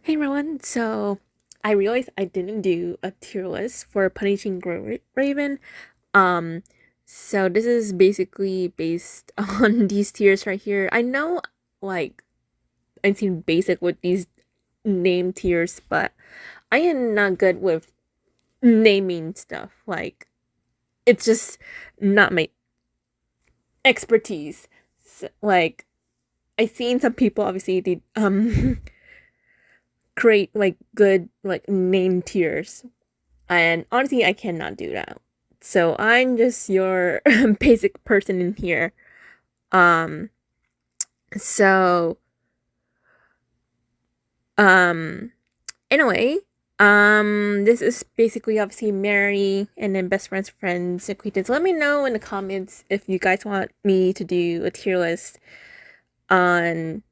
Hey everyone, so I realized I didn't do a tier list for Punishing Raven. Um, so this is basically based on these tiers right here. I know, like, I seem basic with these name tiers, but I am not good with naming stuff. Like, it's just not my expertise. Like, I've seen some people obviously they create like good like name tiers. And honestly, I cannot do that. So I'm just your basic person in here. Um, so, um, anyway, this is basically obviously Mary and then best friends, acquaintance. Let me know in the comments if you guys want me to do a tier list on,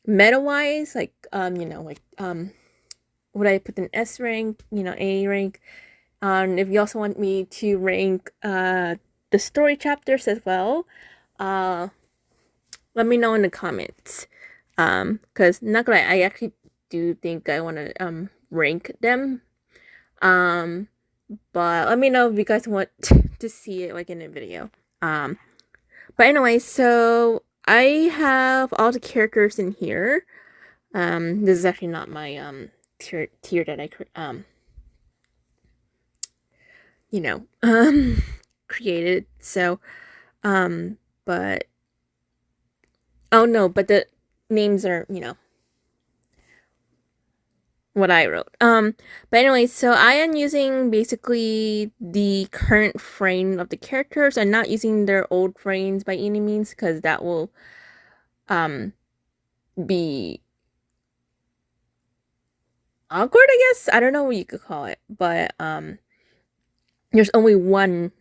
meta wise, like, would I put an S rank, A rank? If you also want me to rank the story chapters as well, uh, let me know in the comments. Cause not gonna lie, I actually do think I want to rank them. Um, but let me know if you guys want to see it like in a video. Um, but anyway, so I have all the characters in here. This is actually not my tier that you know created. So Um, but oh no, but the names are, what I wrote. But anyway, so I am using basically the current frame of the characters. I'm not using their old frames by any means because that will um be awkward, I guess. I don't know what you could call it, but there's only one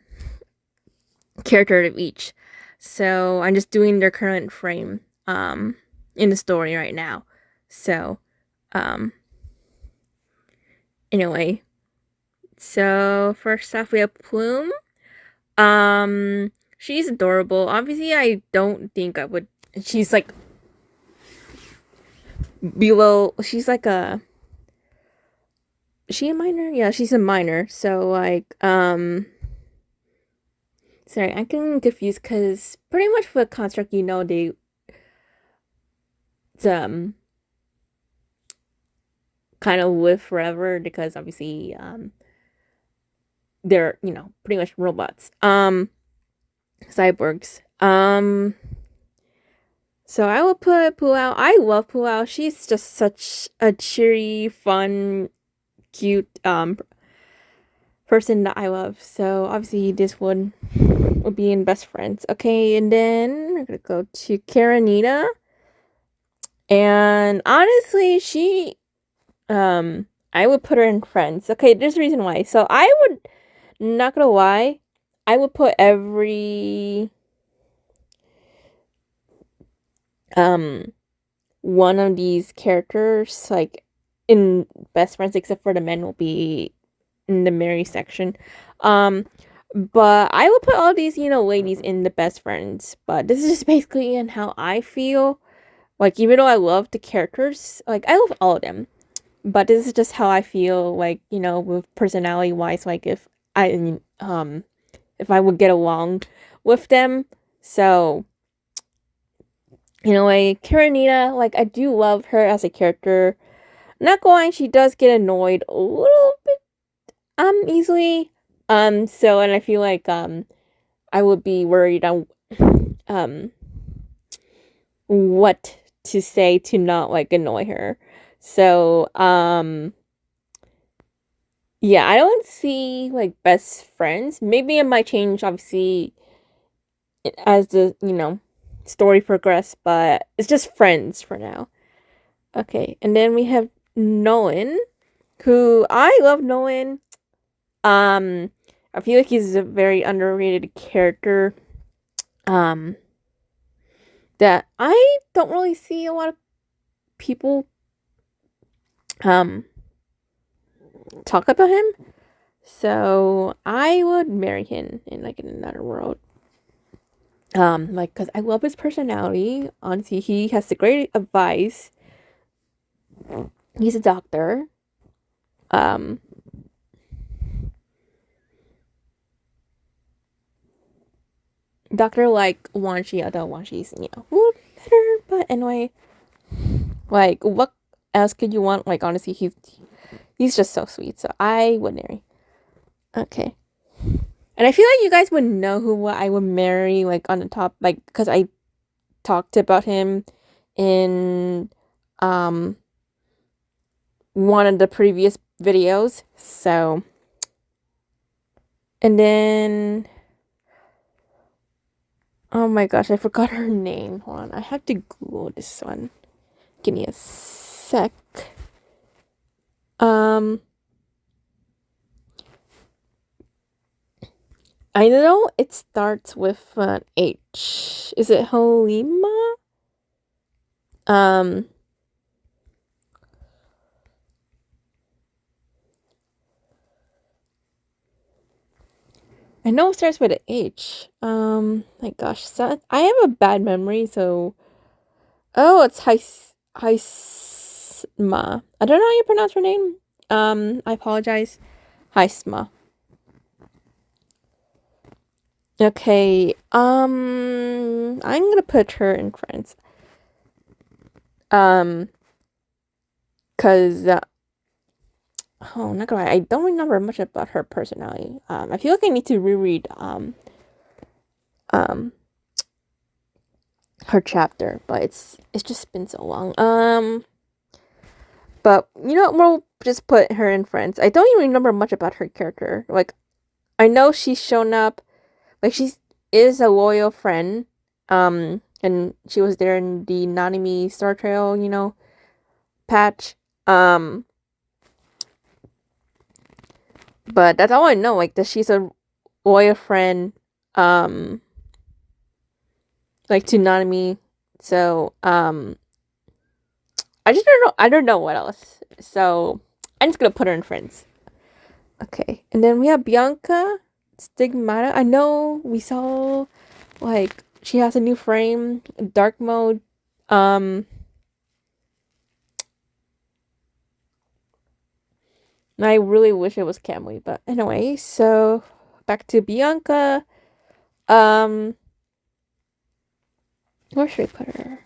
character of each. So I'm just doing their current frame in the story right now. So um anyway, so first off we have Plume. She's adorable. Obviously I don't think I would she's like below she's like a is she a minor? Yeah, she's a minor. So like sorry, I'm getting confused because pretty much for construct they um kind of live forever because obviously they're pretty much robots, cyborgs. So I will put Puao. I love Puao. She's just such a cheery, fun, cute person that I love. So obviously this one will be in best friends. Okay, and then we're gonna go to Karanita. And honestly, she I would put her in friends. Okay, there's a reason why. So I would, not gonna lie, I would put every one of these characters like in best friends, except for the men will be in the Mary section. Um, but I will put all these ladies in the best friends. But this is just basically in how I feel. Like even though I love the characters, like I love all of them, but this is just how I feel. Like with personality wise, like if I would get along with them. So like Karanita, like I do love her as a character. Not going, she does get annoyed a little bit easily. So and I feel like I would be worried on um what to say to not like annoy her. So yeah, I don't see like best friends. Maybe it might change obviously as the story progress, but it's just friends for now. Okay, and then we have Nolan, who I love Nolan. I feel like he's a very underrated character. Um, that I don't really see a lot of people um talk about him. So I would marry him in like in another world. Like because I love his personality. Honestly, he has the great advice. He's a doctor. Um, Doctor like Wanshi, although Wanshi's better. But anyway, like what else could you want? Like honestly, he's just so sweet. So I would marry. Okay. And I feel like you guys would know who I would marry, like on the top, like because I talked about him in one of the previous videos. So, and then oh my gosh, I forgot her name. Hold on, I have to Google this one. Give me a sec. I know it starts with an H. Is it Halima? I know it starts with an H. My gosh, so I have a bad memory, so it's Heisma. I don't know how you pronounce her name. I apologize. Heisma. Okay. I'm gonna put her in France. Cause oh, not gonna lie, I don't remember much about her personality. I feel like I need to reread um her chapter, but it's just been so long. But we'll just put her in France. I don't even remember much about her character. Like, I know she's shown up, like she is a loyal friend. And she was there in the Nanami Star Trail, patch. But that's all I know. Like that she's a loyal friend. Like to Nanami. So I just don't know. I don't know what else. So I'm just gonna put her in friends. Okay, and then we have Bianca Stigmata. I know we saw like she has a new frame, dark mode. I really wish it was Camry, but anyway. So back to Bianca. Um, where should I put her?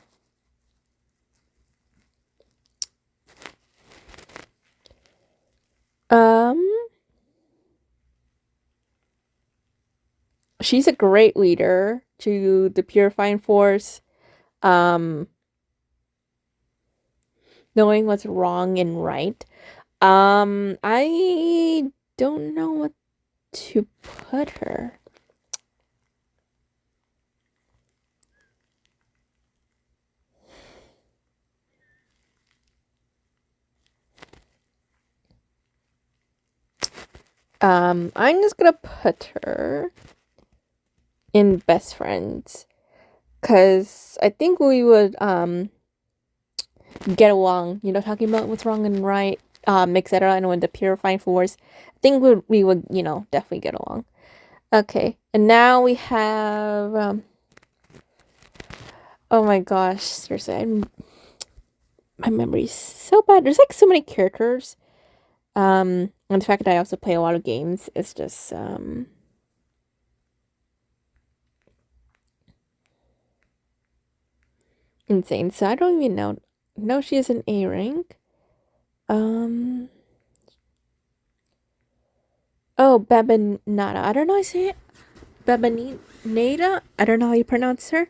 She's a great leader to the Purifying Force. Um, knowing what's wrong and right. I don't know what to put her. I'm just gonna put her in best friends, cause I think we would get along. Talking about what's wrong and right, etc. And with the Purifying Force, I think we would definitely get along. Okay, and now we have oh my gosh, seriously, my memory's so bad. There's like so many characters. And the fact that I also play a lot of games is just insane. So I don't even know. No, she is an A rank. Oh, Babanada. I don't know how I say it. Babanada. I don't know how you pronounce her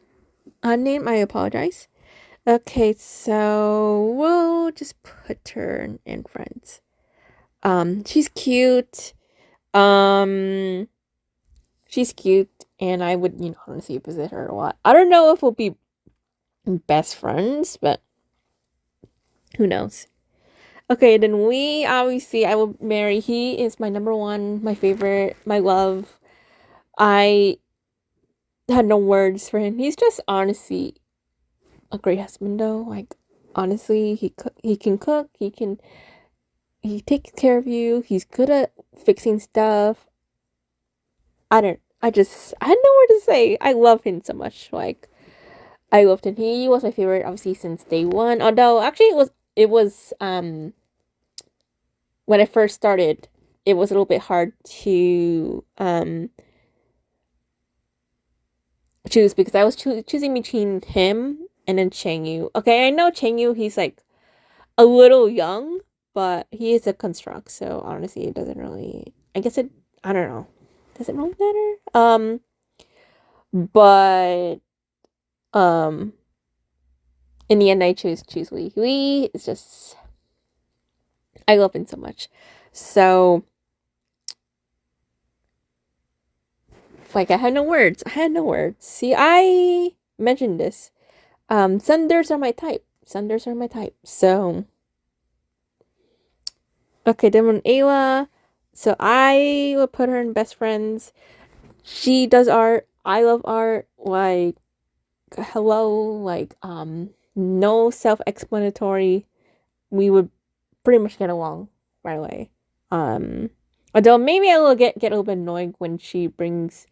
name. I apologize. Okay, so we'll just put her in friends. She's cute. She's cute, and I would, honestly visit her a lot. I don't know if we'll be best friends, but who knows? Okay, then I will marry. He is my number one, my favorite, my love. I had no words for him. He's just honestly a great husband, though. Like honestly, he can cook. He takes care of you. He's good at fixing stuff. I had no word to say. I love him so much. Like I loved him. He was my favorite, obviously, since day one. Although, actually, it was it was when I first started, it was a little bit hard to choose because I was choosing between him and then Chang Yu. Okay, I know Chang Yu, he's like a little young, but he is a construct, so honestly, it doesn't really. I guess it. I don't know. Does it really matter? But um, in the end, I choose Lee. Lee is just. I love him so much, so like I had no words. I had no words. See, I mentioned this. Sunders are my type. Sunders are my type. So okay, then when Ayla, so I would put her in best friends. She does art. I love art. Like hello, like no self-explanatory. We would pretty much get along right away. Um Although maybe I will get a little bit annoyed when she brings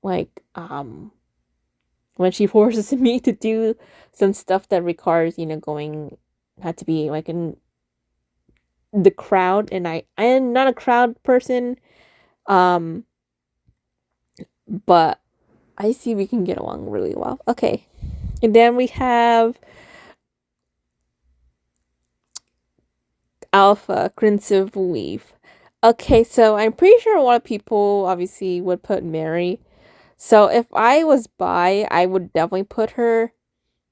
like when she forces me to do some stuff that requires, going had to be like in the crowd, and I am not a crowd person. Um but I see we can get along really well. Okay. And then we have Alpha, Crimson Weave. Okay, so I'm pretty sure a lot of people obviously would put Mary. So if I was bi, I would definitely put her.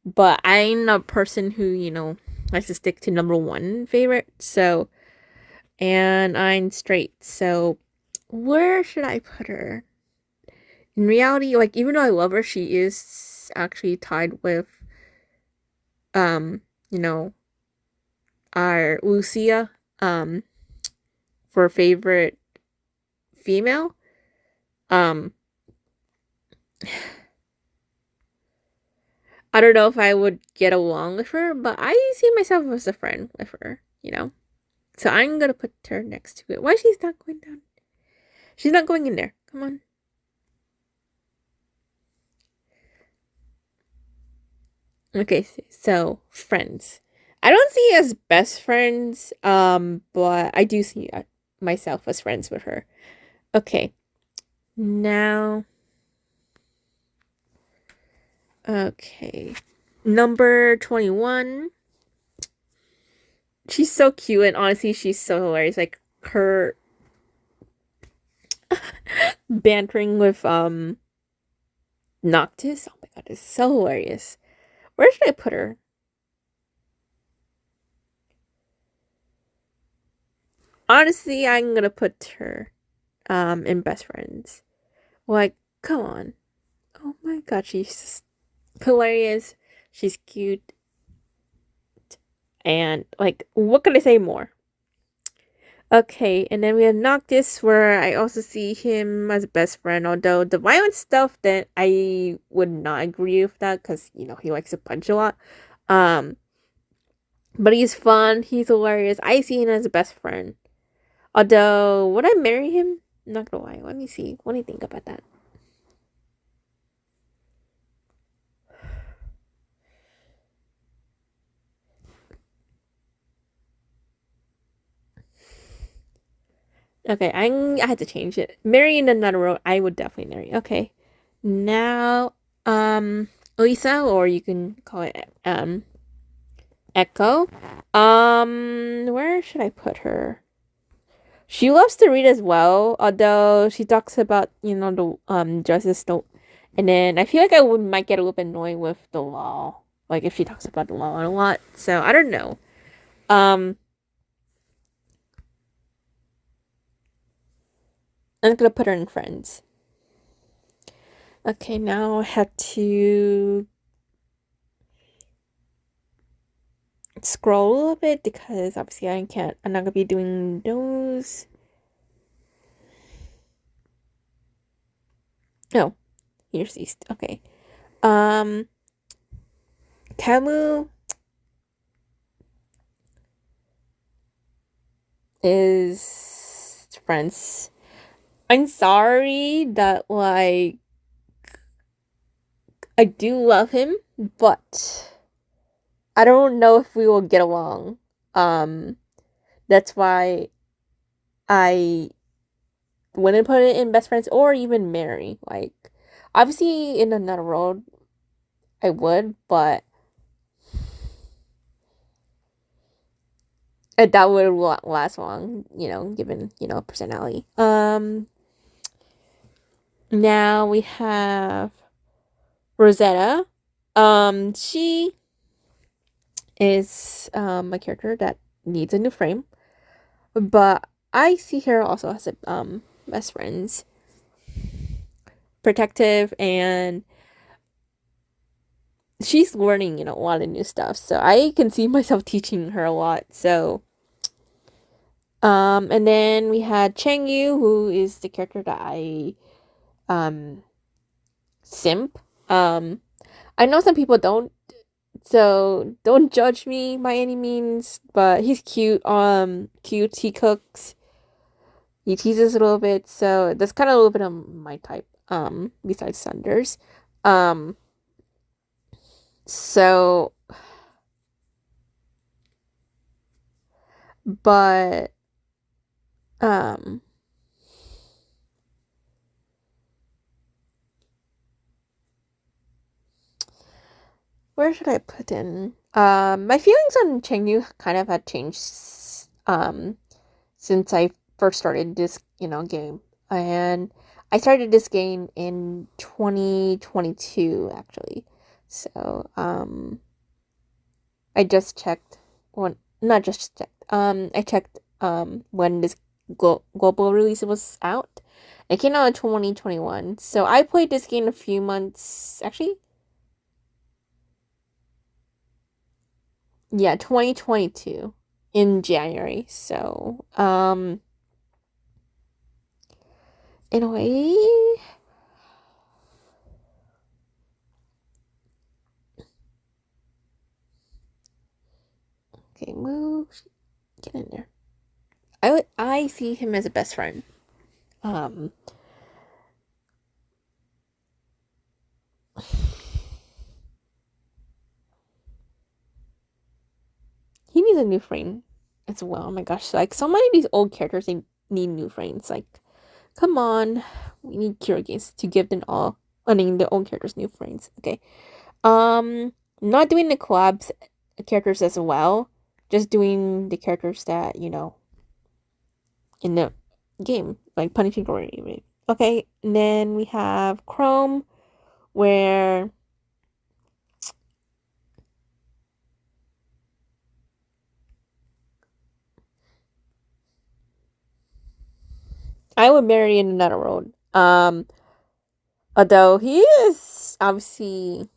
But I'm a person who, likes to stick to number one favorite. So, and I'm straight. So, where should I put her? In reality, like, even though I love her, she is actually tied with, um, you know, our Lucia, for favorite female. Um, I don't know if I would get along with her, but I see myself as a friend with her. So I'm gonna put her next to it. Why she's not going down? She's not going in there. Come on. Okay, so friends. I don't see as best friends, but I do see myself as friends with her. Okay, now, okay, number 21. She's so cute, and honestly, she's so hilarious. Like her bantering with Noctis. Oh my god, it's so hilarious. Where should I put her? Honestly, I'm gonna put her in best friends. Like, come on. Oh my god, she's just hilarious. She's cute. And like, what can I say more? Okay, and then we have Noctis, where I also see him as a best friend. Although the violent stuff, that I would not agree with that, because he likes to punch a lot. Um, but he's fun. He's hilarious. I see him as a best friend. Although, would I marry him? I'm not gonna lie. Let me see. What do you think about that? Okay, I had to change it. Marry in another road. I would definitely marry. Okay, now Lisa, or you can call it Echo. Where should I put her? She loves to read as well, although she talks about the justice don't. And then I feel like I would might get a little bit annoyed with the law, like if she talks about the law a lot. So I don't know. Um, I'm gonna put her in friends. Okay, now I have to scroll a little bit because obviously I'm not gonna be doing those. No, here's these. Okay. Um, Camus is friends. I'm sorry that I do love him, but I don't know if we will get along. Um, that's why I wouldn't put it in best friends or even marry. Like, obviously, in another world, I would, but I doubt it would last long. Given personality. Now we have Rosetta. She is a character that needs a new frame, but I see her also as a best friends, protective, and she's learning a lot of new stuff. So I can see myself teaching her a lot. So and then we had Cheng Yu, who is the character that I um simp. I know some people don't, so don't judge me by any means, but he's cute. Cute. He cooks. He teases a little bit, so that's kind of a little bit of my type. Besides Sunders, um, so but um, where should I put in? My feelings on Chengyu kind of had changed. Since I first started this, game, and I started this game in 2022 actually. So I just checked when not just checked. I checked when this global release was out. It came out in 2021. So I played this game a few months actually. Yeah, 2022 in January. So in a way, okay, move, get in there. I see him as a best friend. Um, he needs a new frame as well. Oh my gosh, like so many of these old characters, they need new frames. Like, come on, we need Kyorages to give them all. I mean, the old characters new frames. Okay. Not doing the collabs characters as well. Just doing the characters that in the game, like Punishing Glory. Okay, and then we have Chrome, where I would marry in another world. Although he is obviously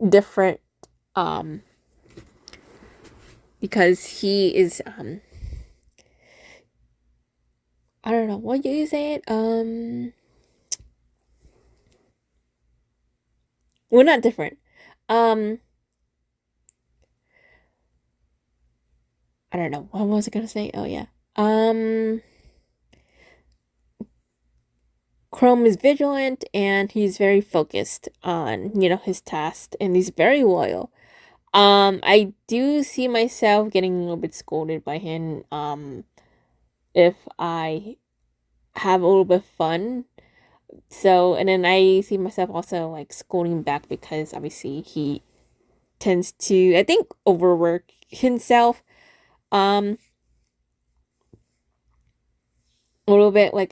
different, um, because he is I don't know what you say it. We're not different. Um, I don't know what was I gonna say. Oh yeah. Um, Chrome is vigilant and he's very focused on his task, and he's very loyal. I do see myself getting a little bit scolded by him. If I have a little bit of fun. So, and then I see myself also like scolding back because obviously he tends to, I think, overwork himself. Um, a little bit like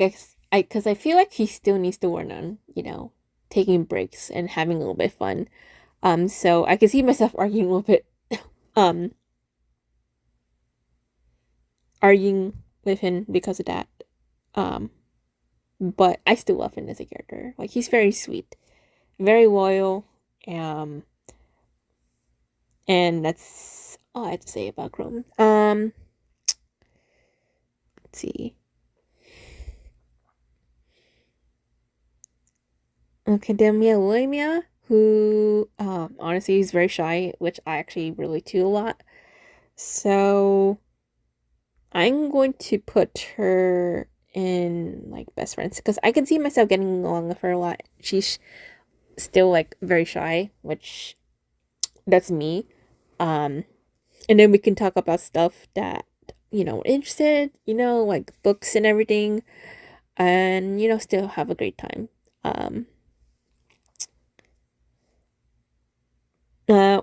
because I feel like he still needs to learn on taking breaks and having a little bit of fun. So I can see myself arguing a little bit, um, arguing with him because of that. Um, but I still love him as a character. Like he's very sweet, very loyal. Um, and that's all I have to say about Chrome. Let's see. Academia Lamia, who honestly is very shy, which I actually relate to a lot. So I'm going to put her in like best friends because I can see myself getting along with her a lot. She's still like very shy, which that's me. And then we can talk about stuff that we're interested, like books and everything, and still have a great time. Um, uh,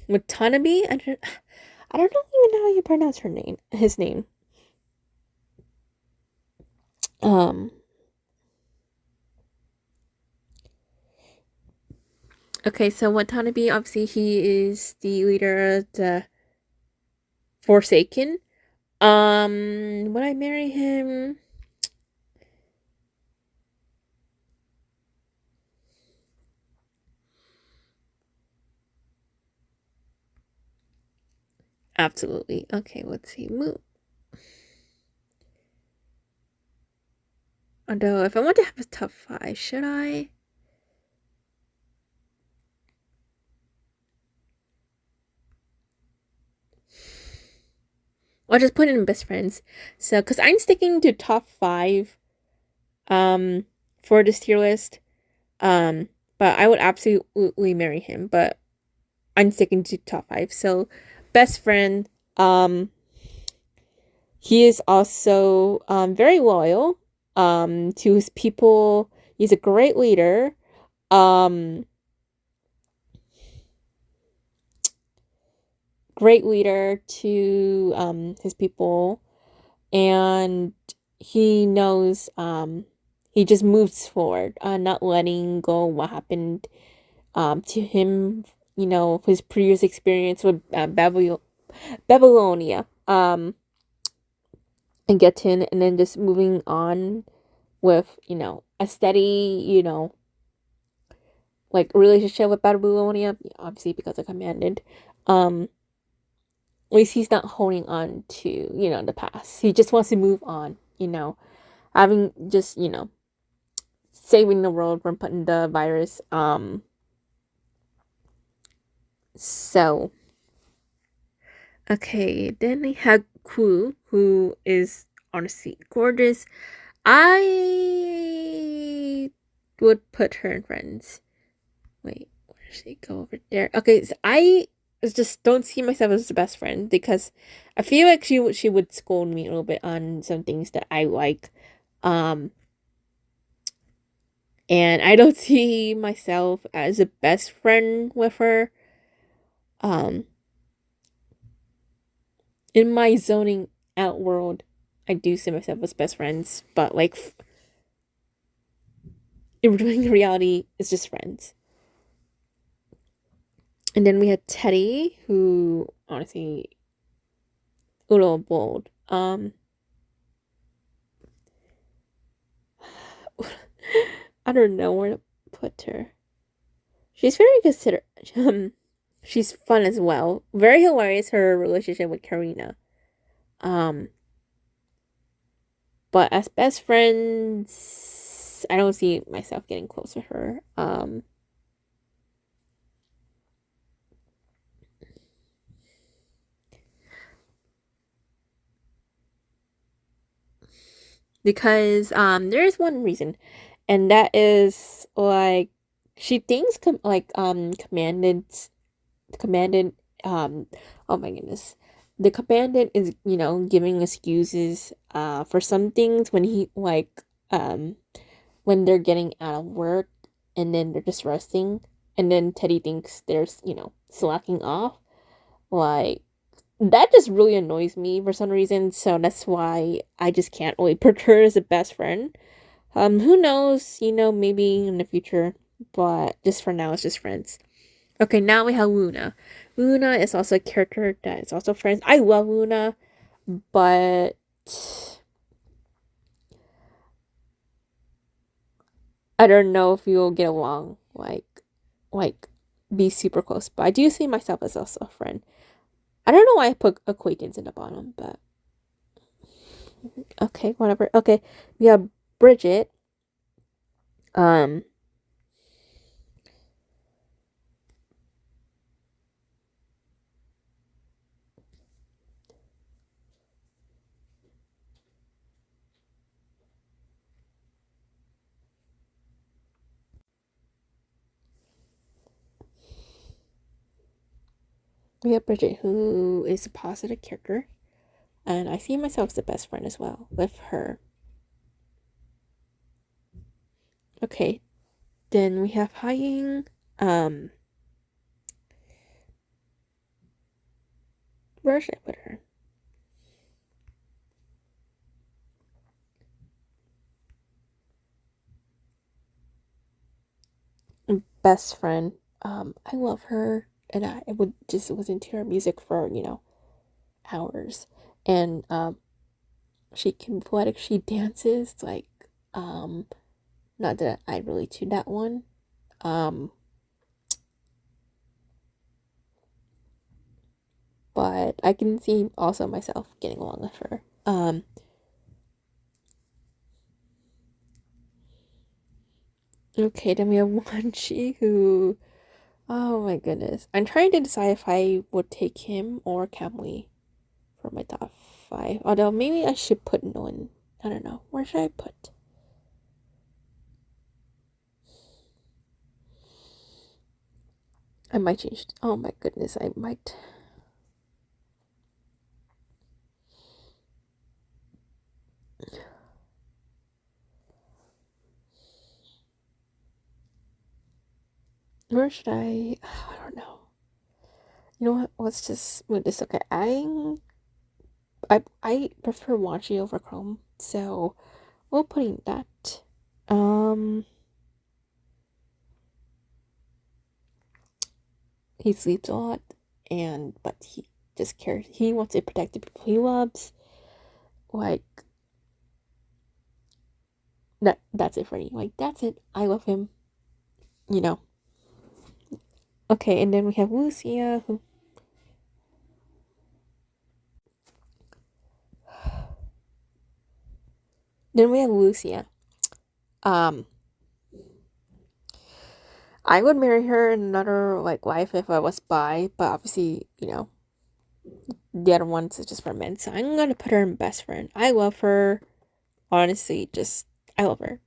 Watanabe, I don't know even how you pronounce his name. Um, okay, so Watanabe, obviously, he is the leader of the Forsaken. Would I marry him? Absolutely. Okay, let's see. Move. Although, if I want to have a top five, should I? I'll just put it in best friends. So, because I'm sticking to top five, um, for this tier list. Um, but I would absolutely marry him. But I'm sticking to top five. So, best friend. He is also very loyal to his people. He's a great leader. Um, Great leader to his people, and he knows he just moves forward, not letting go what happened to him, his previous experience with Babylonia, and get in, and then just moving on with a steady like relationship with Babylonia, obviously because of commandant. At least he's not holding on to the past. He just wants to move on, having just saving the world from putting the virus. So okay, then I had Ku, who is honestly gorgeous. I would put her in friends. Wait, where does she go over there? Okay, so I just don't see myself as the best friend because I feel like she would scold me a little bit on some things that I like. Um, and I don't see myself as a best friend with her. Um, in my zoning out world, I do see myself as best friends, but like in reality, it's just friends. And then we had Teddy, who honestly a little bold. I don't know where to put her. She's very considerate. She's fun as well. Very hilarious her relationship with Karina. Um, but as best friends, I don't see myself getting close to her. Because there's one reason, and that is like she thinks commandant oh my goodness, the commandant is giving excuses for some things when he um when they're getting out of work and then they're just resting, and then Teddy thinks they're slacking off. Like, that just really annoys me for some reason, so that's why I just can't really put her as a best friend. Who knows, maybe in the future, but just for now it's just friends. Okay, now we have Luna. Luna is also a character that is also friends. I love Luna, but I don't know if we will get along, like be super close. But I do see myself as also a friend. I don't know why I put acquaintance in the bottom, but okay, whatever. Okay, we have Bridget. Um, We have Bridget, who is a positive character, and I see myself as the best friend as well with her. Okay, then we have Hying. Where should I put her? Best friend. I love her, and I would just listen to her music for hours. And she can be poetic. She dances like not that I really tune that one. Um, but I can see also myself getting along with her. Okay, then we have Wanchi, who, oh my goodness, I'm trying to decide if I would take him or Kamui for my top five. Although maybe I should put Noan. I don't know. Where should I put? I might change. Oh my goodness, I might. Where should I? I don't know. You know what? Let's just move this. Okay, I prefer Wanchi over Chrome, so we'll put in that. Um, he sleeps a lot, but he just cares. He wants to protect the people he loves. Like that's it for me. Like that's it. I love him. You know. Okay, and then we have Lucia, who then we have Lucia. Um, I would marry her in another like life if I was bi, but obviously, the other ones is just for men. So I'm gonna put her in best friend. I love her. Honestly, just I love her.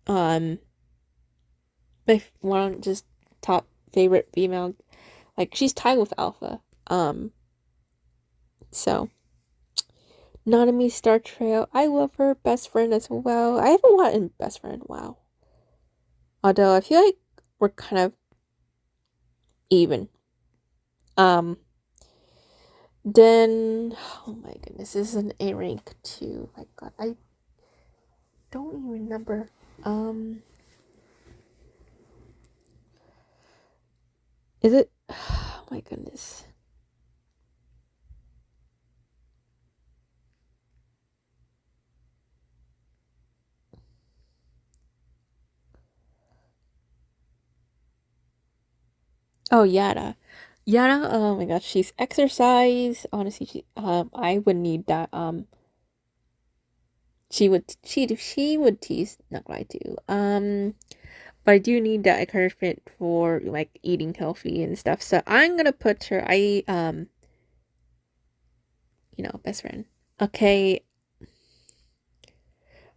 Um, my one just top favorite female, like she's tied with Alpha. So Nanami Star Trail. I love her best friend as well. I have a lot in best friend. Wow. Although I feel like we're kind of even. Um, then oh my goodness, this is an A rank too. My God, I don't even remember. Is it? Oh my goodness. Oh, Yada. Yada, oh my gosh, she's exercise. Honestly, I would need that. She would tease, not what I do. But I do need that encouragement for like eating healthy and stuff. So I'm gonna put her. Best friend. Okay.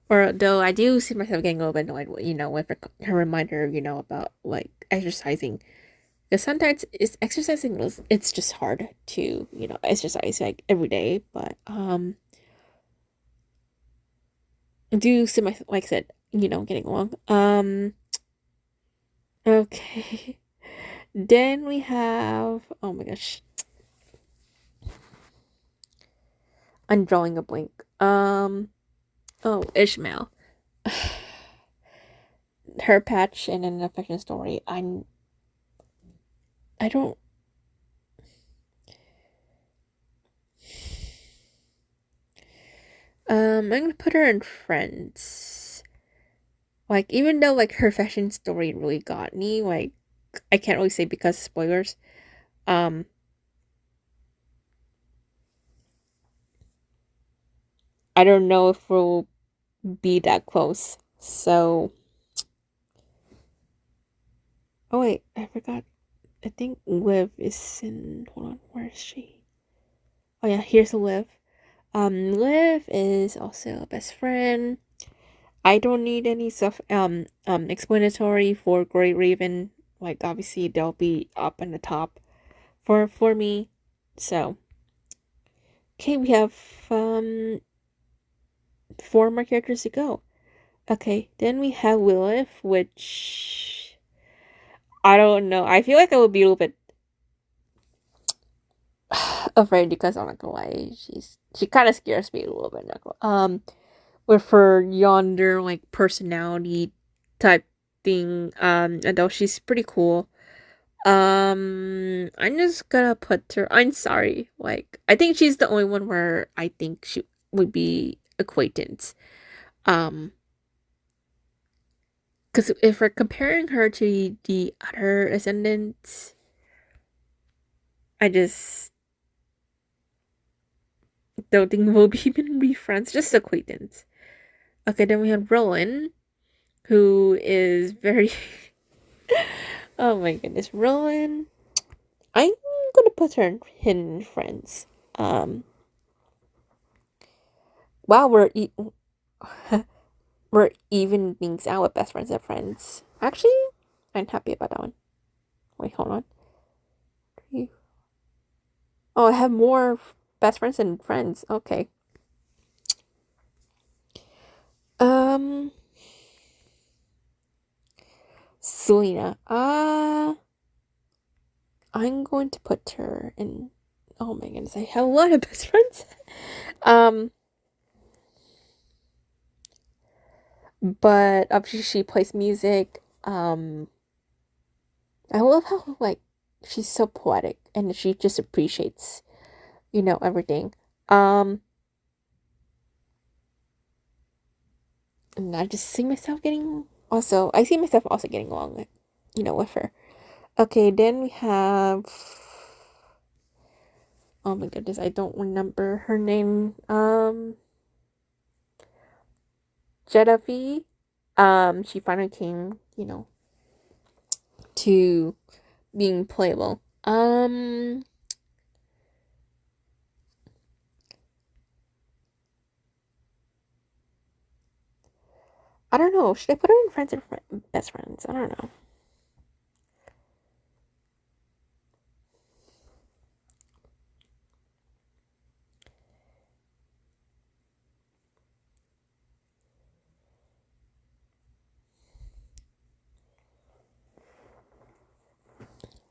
Or though I do see myself getting a little bit annoyed, with her reminder, about like exercising. Because sometimes it's just hard to, exercise like every day. But I do see my like I said, getting along. Okay. Then we have oh my gosh. I'm drawing a blank. Oh, Ishmael. Her patch in an affection story. I don't I'm gonna put her in Friends. Like, even though like her fashion story really got me, like I can't really say because spoilers. Um I don't know if we'll be that close. So oh wait, I forgot. I think Liv is in hold on, where is she? Oh yeah, here's Liv. Liv is also a best friend. I don't need any stuff explanatory for Great Raven. Like obviously they'll be up in the top for me. So, okay, we have 4 more characters to go. Okay, then we have Lilith, which I don't know. I feel like I would be a little bit afraid because I'm not gonna lie, she kind of scares me a little bit. Not gonna, with her yonder like personality type thing. Although she's pretty cool. I'm just gonna put her. I'm sorry. Like, I think she's the only one where I think she would be acquaintance. Um, because if we're comparing her to the other ascendants, I just don't think we'll be even be friends. Just acquaintance. Okay, then we have Rowan, who is very. Oh my goodness, Rowan. I'm gonna put her in hidden friends. Um, wow, we're even things out with best friends and friends. Actually, I'm happy about that one. Wait, hold on. Oh, I have more best friends and friends. Okay. Um, Selena. I'm going to put her in. Oh my goodness, I have a lot of best friends. um, but obviously she plays music. I love how like she's so poetic and she just appreciates, everything. Um, and I just see myself getting also. I see myself also getting along with, with her. Okay, then we have. Oh my goodness, I don't remember her name. Genevieve. She finally came, to being playable. I don't know. Should I put her in friends or best friends? I don't know.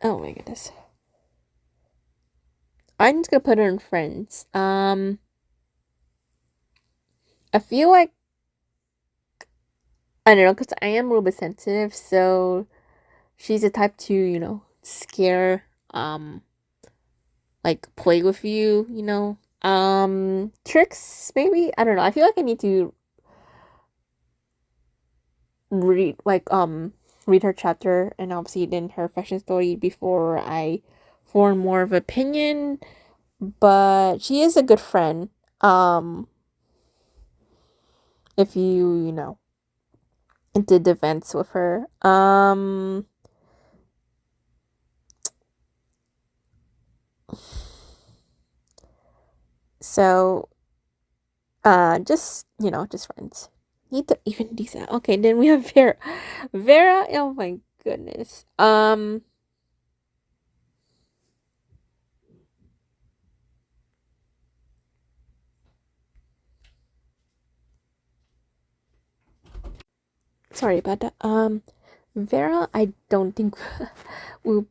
Oh my goodness. I'm just gonna put her in friends. I feel like I don't know because I am a little bit sensitive, so she's the type to scare like play with you, tricks maybe. I don't know. I feel like I need to read read her chapter and obviously then her fashion story before I form more of opinion. But she is a good friend. Um, if you did events with her. So just friends. Need to even these out. Okay, then we have Vera. Vera, oh my goodness. Sorry about that. Vera, I don't think will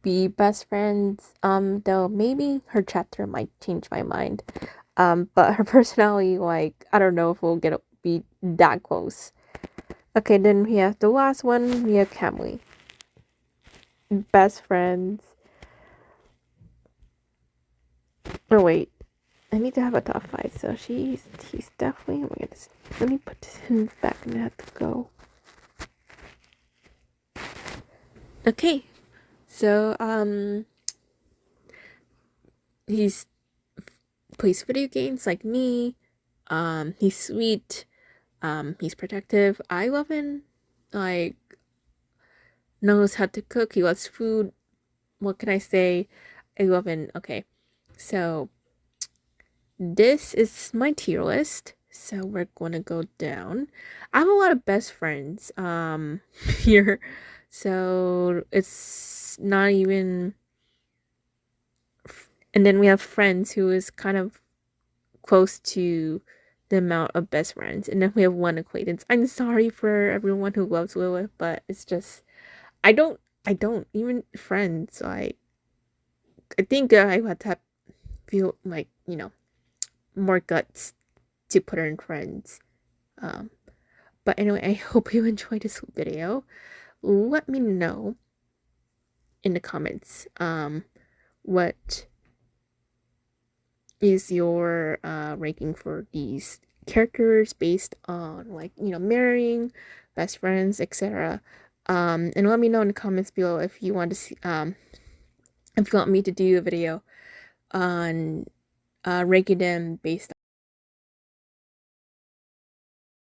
be best friends. Though maybe her chapter might change my mind. But her personality, like, I don't know if we'll be that close. Okay, then we have the last one. We have Camly. Best friends. Oh wait, I need to have a top 5. So he's definitely. Oh my goodness. Let me put this in back and I have to go. Okay, so he's plays video games like me. He's sweet. He's protective. I love him. Like, knows how to cook. He loves food. What can I say? I love him. Okay, so this is my tier list. So we're gonna go down. I have a lot of best friends here. So it's not even And then we have friends who is kind of close to the amount of best friends. And then we have one acquaintance. I'm sorry for everyone who loves Lilith, but it's just I don't even friends. I think I would have to feel like, more guts to put her in friends. Um, but anyway, I hope you enjoyed this video. Let me know in the comments what is your ranking for these characters based on, like, marrying, best friends, etc. And let me know in the comments below if you want to see if you want me to do a video on ranking them based